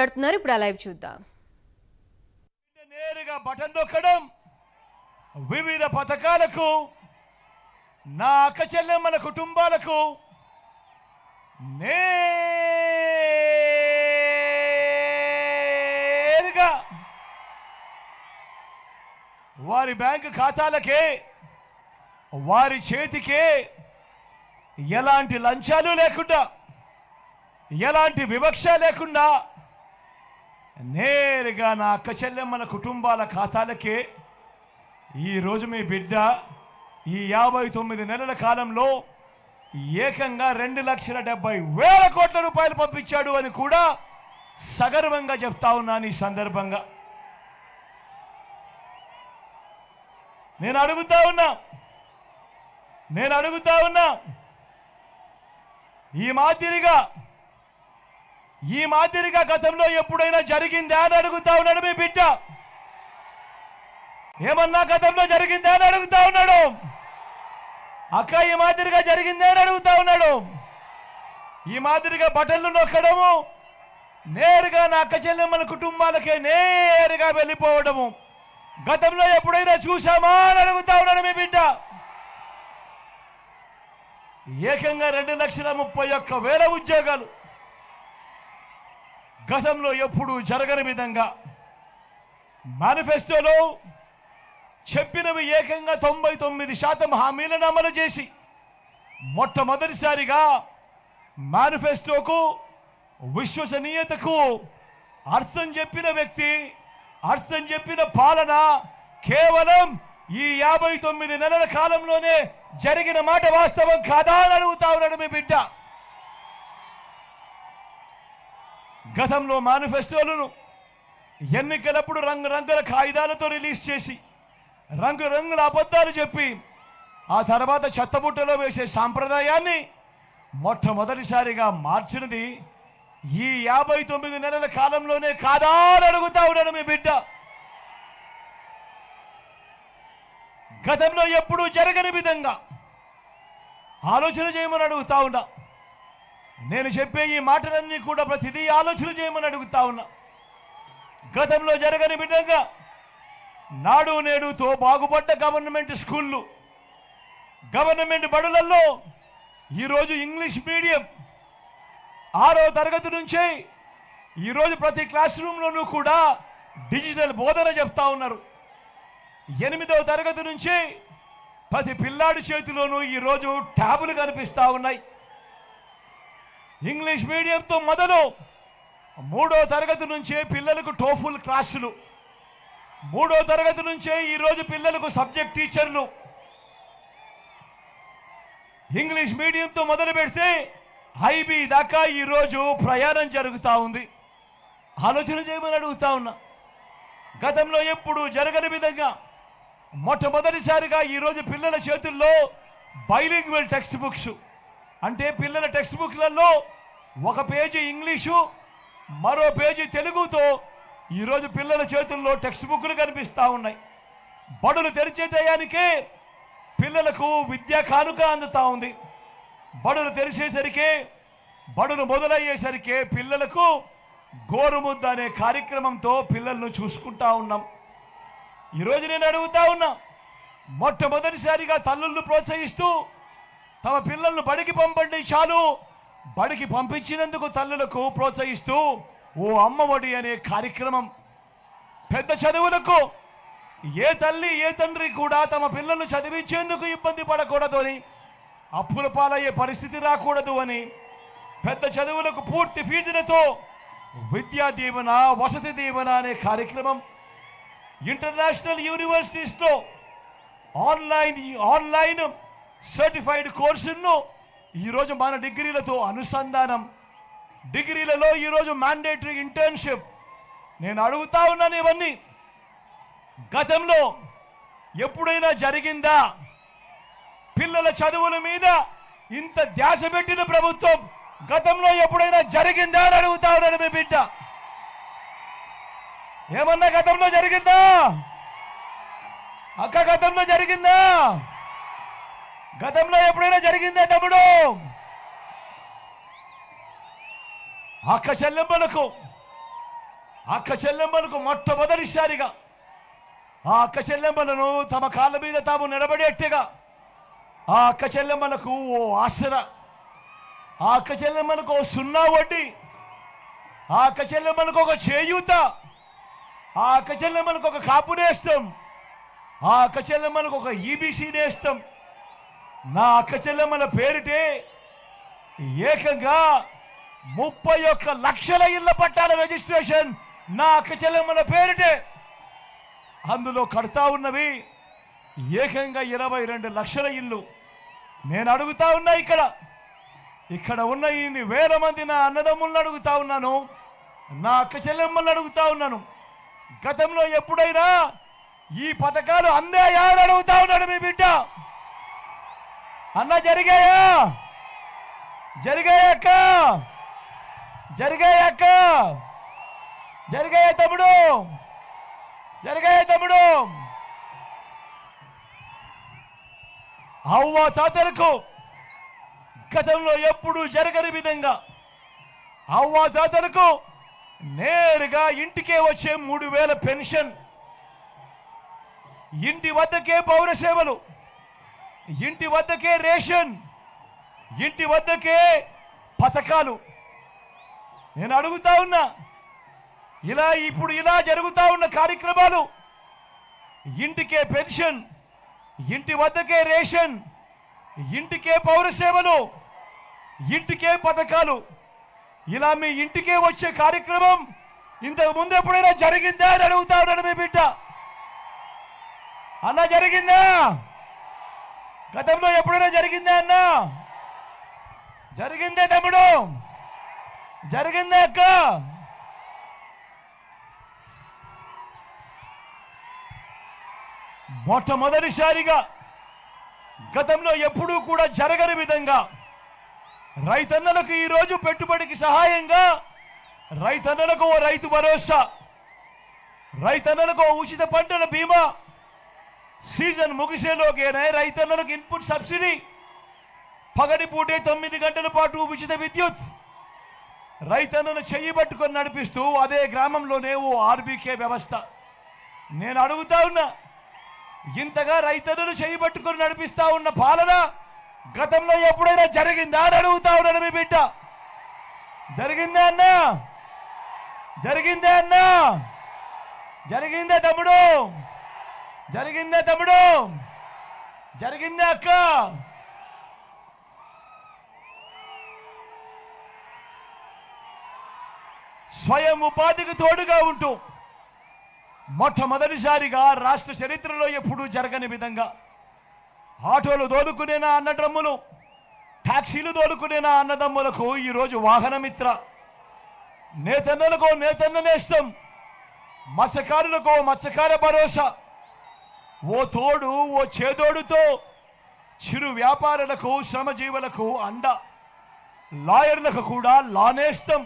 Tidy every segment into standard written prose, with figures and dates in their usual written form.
ఇప్పుడు లైవ్ చూద్దాం. నేరుగా బటన్ నొక్కడం, వివిధ పథకాలకు నా అక్క చెల్లెమ్మల కుటుంబాలకు నేరుగా వారి బ్యాంకు ఖాతాలకే వారి చేతికే ఎలాంటి లంచాలు లేకుండా ఎలాంటి వివక్ష లేకుండా నేరుగా నా అక్క చెల్లెమ్మల కుటుంబాల ఖాతాలకే ఈరోజు మీ బిడ్డ ఈ 59 నెలల కాలంలో ఏకంగా 2,70,000 కోట్ల రూపాయలు పంపించాడు అని కూడా సగర్వంగా చెప్తా ఉన్నాను. ఈ సందర్భంగా నేను అడుగుతా ఉన్నా ఈ మాదిరిగా గతంలో ఎప్పుడైనా జరిగిందా అని అడుగుతా ఉన్నాడు మీ బిడ్డ. ఏమన్నా గతంలో జరిగిందా అని అడుగుతా ఉన్నాడు. అక్క ఈ మాదిరిగా జరిగిందా అని అడుగుతా ఉన్నాడు. ఈ మాదిరిగా బటన్లు నొక్కడము, నేరుగా నా అక్క చెల్లెమ్మల కుటుంబాలకే నేరుగా వెళ్ళిపోవడము గతంలో ఎప్పుడైనా చూసామా అని అడుగుతా ఉన్నాడు మీ బిడ్డ. ఏకంగా 2,31,000 ఉద్యోగాలు గతంలో ఎప్పుడు జరగని విధంగా మేనిఫెస్టోలో చెప్పినవి ఏకంగా 99% హామీలను అమలు చేసి మొట్టమొదటిసారిగా మేనిఫెస్టోకు విశ్వసనీయతకు అర్థం చెప్పిన వ్యక్తి, అర్థం చెప్పిన పాలన కేవలం ఈ 59 నెలల కాలంలోనే జరిగిన మాట వాస్తవం కాదా అని అడుగుతా ఉన్నాడు మీ బిడ్డ. గతంలో మేనిఫెస్టోలను ఎన్నికలప్పుడు రంగురంగుల కాగితాలతో రిలీజ్ చేసి రంగురంగుల అబద్ధాలు చెప్పి ఆ తర్వాత చెత్తబుట్టలో వేసే సాంప్రదాయాన్ని మొట్టమొదటిసారిగా మార్చినది ఈ 59 నెలల కాలంలోనే కాదా అని అడుగుతా ఉన్నాడు మీ బిడ్డ. గతంలో ఎప్పుడూ జరగని విధంగా ఆలోచన చేయమని అడుగుతా ఉన్నా. నేను చెప్పే ఈ మాటలన్నీ కూడా ప్రతిదీ ఆలోచన చేయమని అడుగుతా ఉన్నా. గతంలో జరగని విధంగా నాడు నేడుతో బాగుపడ్డ గవర్నమెంట్ స్కూళ్ళు, గవర్నమెంట్ బడులలో ఈరోజు ఇంగ్లీష్ మీడియం 6వ తరగతి నుంచే ఈరోజు ప్రతి క్లాస్ రూమ్లోనూ కూడా డిజిటల్ బోధన చెప్తా ఉన్నారు. 8వ తరగతి నుంచి ప్రతి పిల్లాడి చేతిలోనూ ఈరోజు ట్యాబులు కనిపిస్తూ ఉన్నాయి. ఇంగ్లీష్ మీడియంతో మొదలు 3వ తరగతి నుంచే పిల్లలకు టోఫుల్ క్లాసులు, 3వ తరగతి నుంచే ఈరోజు పిల్లలకు సబ్జెక్ట్ టీచర్లు. ఇంగ్లీష్ మీడియంతో మొదలు పెడితే ఐబీ దాకా ఈరోజు ప్రయాణం జరుగుతూ ఉంది. ఆలోచన చేయమని అడుగుతా ఉన్నా. గతంలో ఎప్పుడు జరగని విధంగా మొట్టమొదటిసారిగా ఈరోజు పిల్లల చేతుల్లో బైలింగ్వల్ టెక్స్ట్ బుక్స్, అంటే పిల్లల టెక్స్ట్ బుక్లలో ఒక పేజీ ఇంగ్లీషు మరో పేజీ తెలుగుతో ఈరోజు పిల్లల చేతుల్లో టెక్స్ట్ బుక్లు కనిపిస్తూ ఉన్నాయి. బడులు తెరిచే టయానికే పిల్లలకు విద్యా కానుక అందుతూ ఉంది. బడులు తెరిచేసరికి, బడులు మొదలయ్యేసరికి పిల్లలకు గోరుముద్ద అనే కార్యక్రమంతో పిల్లలను చూసుకుంటా ఉన్నాం. ఈరోజు నేను అడుగుతా ఉన్నా, మొట్టమొదటిసారిగా తల్లులను ప్రోత్సహిస్తూ తమ పిల్లలను బడికి పంపండి చాలు, బడికి పంపించినందుకు తల్లులకు ప్రోత్సహిస్తూ ఓ అమ్మఒడి అనే కార్యక్రమం. పెద్ద చదువులకు ఏ తల్లి ఏ తండ్రి కూడా తమ పిల్లలను చదివించేందుకు ఇబ్బంది పడకూడదు అని, అప్పుల పాలయ్యే పరిస్థితి రాకూడదు అని పెద్ద చదువులకు పూర్తి ఫీజులతో విద్యా దీవెన, వసతి దీవెన అనే కార్యక్రమం. ఇంటర్నేషనల్ యూనివర్సిటీస్లో ఆన్లైన్ సర్టిఫైడ్ కోర్సులను ఈరోజు మన డిగ్రీలతో అనుసంధానం. డిగ్రీలలో ఈరోజు మ్యాండేటరీ ఇంటర్న్షిప్. నేను అడుగుతా ఉన్నాను, ఇవన్నీ గతంలో ఎప్పుడైనా జరిగిందా? పిల్లల చదువుల మీద ఇంత ధ్యాస పెట్టిన ప్రభుత్వం గతంలో ఎప్పుడైనా జరిగిందా అని అడుగుతా ఉన్నాను మీ బిడ్డ. ఏమన్నా గతంలో జరిగిందా అక్క? గతంలో జరిగిందా? గతంలో ఎప్పుడైనా జరిగిందా తమ్ముడు? అక్క చెల్లెమ్మలకు అక్క చెల్లెమ్మలకు మొట్టమొదటిసారిగా ఆ అక్క చెల్లెమ్మలను తమ కాళ్ళ మీద తాము నిలబడేట్టుగా ఆ అక్క చెల్లెమ్మలకు ఓ ఆసరా, ఆ అక్క చెల్లెమ్మలకు ఓ సున్నా వడ్డీ, ఆ అక్క చెల్లెమ్మలకు ఒక చేయూత, ఆ అక్క చెల్లెమ్మలకు ఒక కాపు నేస్తం, ఆ అక్క చెల్లెమ్మలకు ఒక ఈబీసీ నేస్తం. నా అక్క చెల్లెమ్మల పేరిటే ఏకంగా 31 లక్షల ఇళ్ల పట్టాల రిజిస్ట్రేషన్ నా అక్క చెల్లెమ్మల పేరిటే. అందులో కడతా ఉన్నవి ఏకంగా 22 లక్షల ఇల్లు. నేను అడుగుతా ఉన్నా, ఇక్కడ ఉన్న ఇన్ని వేల మంది నా అన్నదమ్ములను అడుగుతా ఉన్నాను, నా అక్క చెల్లెమ్మలను అడుగుతా ఉన్నాను, గతంలో ఎప్పుడైనా ఈ పథకాలు అందాయా అని అడుగుతా ఉన్నాడు మీ బిడ్డ. అన్న జరిగాయా? జరిగాయక్క? జరిగాయక్క? జరిగాయా తమ్ముడు? జరిగాయా తమ్ముడు? అవ్వ తాతలకు గతంలో ఎప్పుడు జరగని విధంగా అవ్వ తాతలకు నేరుగా ఇంటికే వచ్చే 3000 పెన్షన్, ఇంటి వద్దకే పౌర సేవలు, ఇంటి వద్దకే రేషన్, ఇంటి వద్దకే పథకాలు. నేను అడుగుతా ఉన్నా, ఇప్పుడు ఇలా జరుగుతా ఉన్న కార్యక్రమాలు, ఇంటికే పెన్షన్, ఇంటి వద్దకే రేషన్, ఇంటికే పౌర సేవలు, ఇంటికే పథకాలు, ఇలా మీ ఇంటికే వచ్చే కార్యక్రమం ఇంతకు ముందు ఎప్పుడైనా జరిగిందా అని అడుగుతా ఉన్నాడు మీ బిడ్డ. అన్న జరిగిందా? గతంలో ఎప్పుడైనా జరిగిందా అన్న? జరిగిందే తమ్ముడు? జరిగిందే అక్క? మొట్టమొదటిసారిగా గతంలో ఎప్పుడూ కూడా జరగని విధంగా రైతన్నలకు ఈరోజు పెట్టుబడికి సహాయంగా రైతన్నలకు ఓ రైతు భరోసా, రైతన్నలకు ఓ ఉచిత పంటల బీమా, సీజన్ ముగిసేలోకేనే రైతన్నలకు ఇన్పుట్ సబ్సిడీ, పగటిపూటే 9 గంటల పాటు ఉచిత విద్యుత్, రైతన్నను చెయ్యి పట్టుకొని నడిపిస్తూ అదే గ్రామంలోనే ఓ ఆర్బీకే వ్యవస్థ. నేను అడుగుతా ఉన్నా, ఇంతగా రైతన్నను చెయ్యి పట్టుకొని నడిపిస్తా ఉన్న పాలన గతంలో ఎప్పుడైనా జరిగిందా అని అడుగుతా ఉన్నాడు మీ బిడ్డ. జరిగిందా అన్నా? జరిగిందా అన్నా? జరిగిందే తమ్ముడు? జరిగిందే తమ్ముడు? జరిగిందే అక్క? స్వయం ఉపాధికి తోడుగా ఉంటూ మొట్టమొదటిసారిగా రాష్ట్ర చరిత్రలో ఎప్పుడూ జరగని విధంగా ఆటోలు దోలుకునే నా అన్నదమ్ములు, టాక్సీలు దోలుకునే నా అన్నదమ్ములకు ఈరోజు వాహనమిత్ర, నేతన్నలకు నేతన్న నేస్తం, మత్స్యకారులకు మత్స్యకార భరోసా, ఓ తోడు ఓ చేదోడుతో చిరు వ్యాపారులకు శ్రమజీవులకు అండ, లాయర్లకు కూడా లానేస్తం.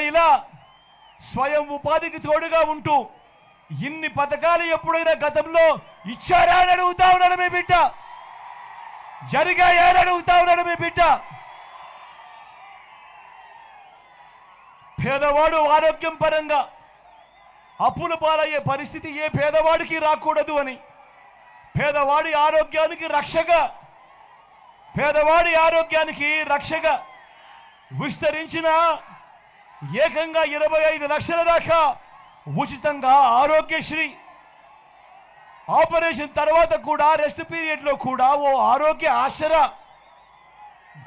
ఇలా స్వయం ఉపాధికి తోడుగా ఉంటూ ఇన్ని పథకాలు ఎప్పుడైనా గతంలో ఇచ్చారా అని అడుగుతా ఉన్నాడు మీ బిడ్డ. జరిగాయా అని అడుగుతా ఉన్నాడు మీ బిడ్డ. పేదవాడు ఆరోగ్యం పరంగా అప్పుల పాలయ్యే పరిస్థితి ఏ పేదవాడికి రాకూడదు అని, పేదవాడి ఆరోగ్యానికి రక్షగా, పేదవాడి ఆరోగ్యానికి రక్షగా విస్తరించిన ఏకంగా 25 లక్షల దాకా ఉచితంగా ఆరోగ్యశ్రీ, ఆపరేషన్ తర్వాత కూడా రెస్ట్ పీరియడ్లో కూడా ఓ ఆరోగ్య ఆసరా,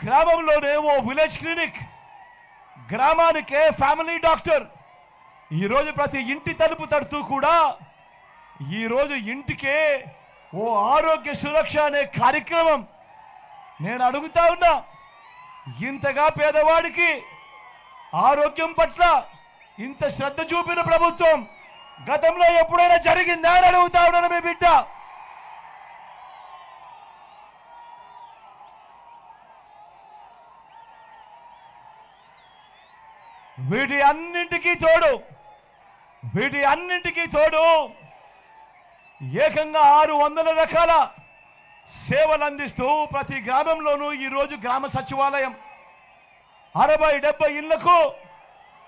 గ్రామంలోనే ఓ విలేజ్ క్లినిక్, గ్రామానికే ఫ్యామిలీ డాక్టర్. ఈరోజు ప్రతి ఇంటి తలుపు తడుతూ కూడా ఈరోజు ఇంటికే ఓ ఆరోగ్య సురక్ష అనే కార్యక్రమం. నేను అడుగుతా ఉన్నా, ఇంతగా పేదవాడికి ఆరోగ్యం పట్ల ఇంత శ్రద్ధ చూపిన ప్రభుత్వం గతంలో ఎప్పుడైనా జరిగిందా అని అడుగుతా ఉన్నాను మీ బిడ్డ. వీటి అన్నింటికీ తోడు ఏకంగా 600 రకాల సేవలు అందిస్తూ ప్రతి గ్రామంలోనూ ఈరోజు గ్రామ సచివాలయం 60-70 ఇళ్లకు